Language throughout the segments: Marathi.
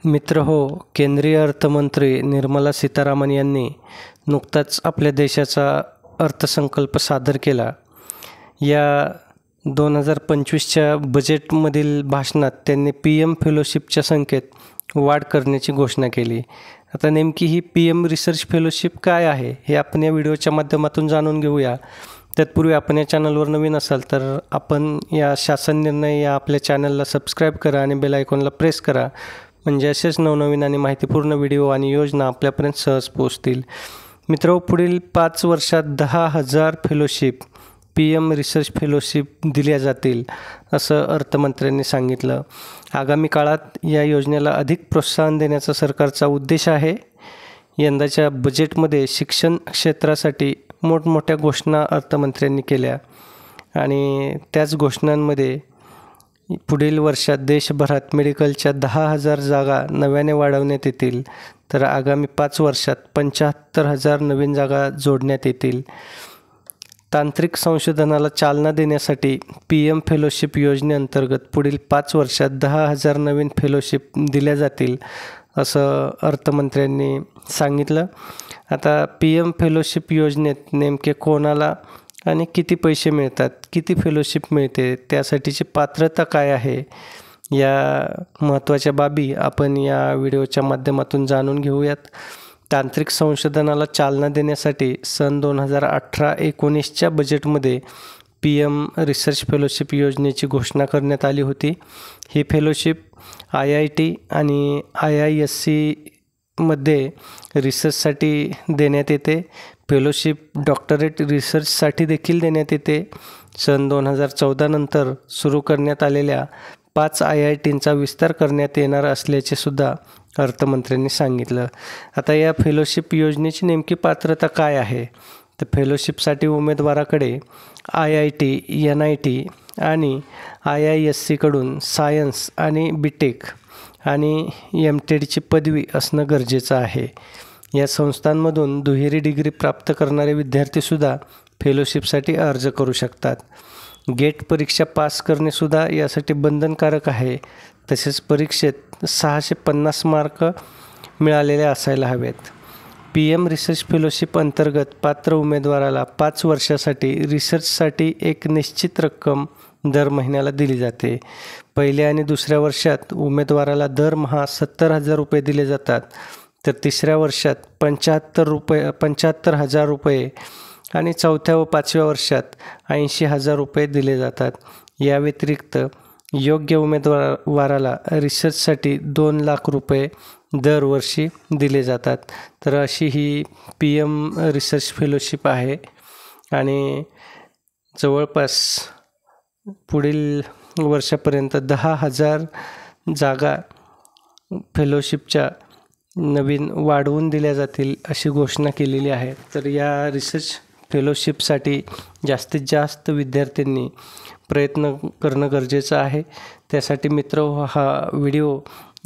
मित्र हो, केंद्रीय अर्थमंत्री निर्मला सीतारामन यांनी नुकताच आपल्या देशाचा अर्थसंकल्प सादर केला. या 2025च्या बजेटमधील भाषणात त्यांनी PM फेलोशिपच्या संख्येत वाढ करण्याची घोषणा केली. आता नेमकी ही PM रिसर्च फेलोशिप काय आहे हे आपण या व्हिडिओच्या माध्यमातून जाणून घेऊया. तत्पूर्वी आपण या चॅनलवर नवीन असाल तर आपण या शासन निर्णय या आपल्या चॅनलला सबस्क्राईब करा आणि बेल आयकॉनला प्रेस करा, म्हणजे असेच नवनवीन आणि माहितीपूर्ण व्हिडिओ आणि योजना आपल्यापर्यंत सहज पोहोचतील. मित्र, पुढील 5 वर्षात 10,000 फेलोशिप PM रिसर्च फेलोशिप दिल्या जातील असं अर्थमंत्र्यांनी सांगितलं. आगामी काळात या योजनेला अधिक प्रोत्साहन देण्याचा सरकारचा उद्देश आहे. यंदाच्या बजेटमध्ये शिक्षण क्षेत्रासाठी मोठमोठ्या घोषणा अर्थमंत्र्यांनी केल्या आणि त्याच घोषणांमध्ये पुढील वर्षात देशभरात मेडिकलच्या 10,000 जागा नव्याने वाढवण्यात येतील, तर आगामी 5 वर्षात 75,000 नवीन जागा जोडण्यात येतील. तांत्रिक संशोधनाला चालना देण्यासाठी PM फेलोशिप योजनेअंतर्गत पुढील 5 वर्षात 10,000 नवीन फेलोशिप दिल्या जातील असं अर्थमंत्र्यांनी सांगितलं. आता PM फेलोशिप योजनेत नेमके कोणाला आणि किती पैसे मिळतात, किती फेलोशिप मिळते, त्यासाठीची पात्रता काय आहे, या महत्त्वाच्या बाबी आपण या व्हिडिओच्या माध्यमातून जाणून घेऊयात. तांत्रिक संशोधनाला चालना देण्यासाठी सन 2018-19च्या बजेटमध्ये PM रिसर्च फेलोशिप योजनेची घोषणा करण्यात आली होती. ही फेलोशिप IIT आणि IIScमध्ये रिसर्चसाठी देण्यात येते. फेलोशिप डॉक्टरेट रिसर्चसाठी देखील देण्यात येते. सन 2014 नंतर सुरू करण्यात आलेल्या 5 IITंचा विस्तार करण्यात येणार असल्याचे सुद्धा अर्थमंत्र्यांनी सांगितलं. आता या फेलोशिप योजनेची नेमकी पात्रता काय आहे, तर फेलोशिपसाठी उमेदवाराकडे IIT, NIT आणि IIScकडून सायन्स आणि BTech आणि MTedची पदवी असणं गरजेचं आहे. या संस्थांमधून दुहेरी डिग्री प्राप्त करणारे विद्यार्थीसुद्धा फेलोशिपसाठी अर्ज करू शकतात. गेट परीक्षा पास करणेसुद्धा यासाठी बंधनकारक आहे. तसेच परीक्षेत 650 मार्क मिळालेले असायला हवेत. PM रिसर्च फेलोशिप अंतर्गत पात्र उमेदवाराला 5 वर्षासाठी रिसर्चसाठी एक निश्चित रक्कम दर महिन्याला दिली जाते. पहिल्या आणि दुसऱ्या वर्षात उमेदवाराला दरमहा 70,000 रुपये दिले जातात, तर तिसऱ्या वर्षात 75,000 रुपये आणि चौथ्या व 5व्या वर्षात 80,000 रुपये दिले जातात. या व्यतिरिक्त योग्य उमेदवाराला रिसर्चसाठी 2 लाख रुपये दरवर्षी दिले जातात. तर अशी ही PM रिसर्च फेलोशिप आहे आणि जवळपास पुढील वर्षापर्यंत 10,000 जागा फेलोशिपच्या नवीन वाढवून दिल्या जातील अशी घोषणा केलेली आहे. तर या रिसर्च फेलोशिपसाठी जास्तीत जास्त विद्यार्थ्यांनी प्रयत्न करणं गरजेचं आहे. त्यासाठी मित्र, हा व्हिडिओ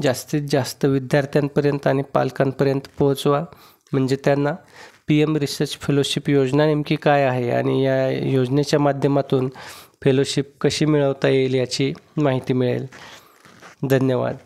जास्तीत जास्त विद्यार्थ्यांपर्यंत आणि पालकांपर्यंत पोहोचवा, म्हणजे त्यांना PM रिसर्च फेलोशिप योजना नेमकी काय आहे आणि या योजनेच्या माध्यमातून फेलोशिप कशी मिळवता येईल याची माहिती मिळेल. धन्यवाद.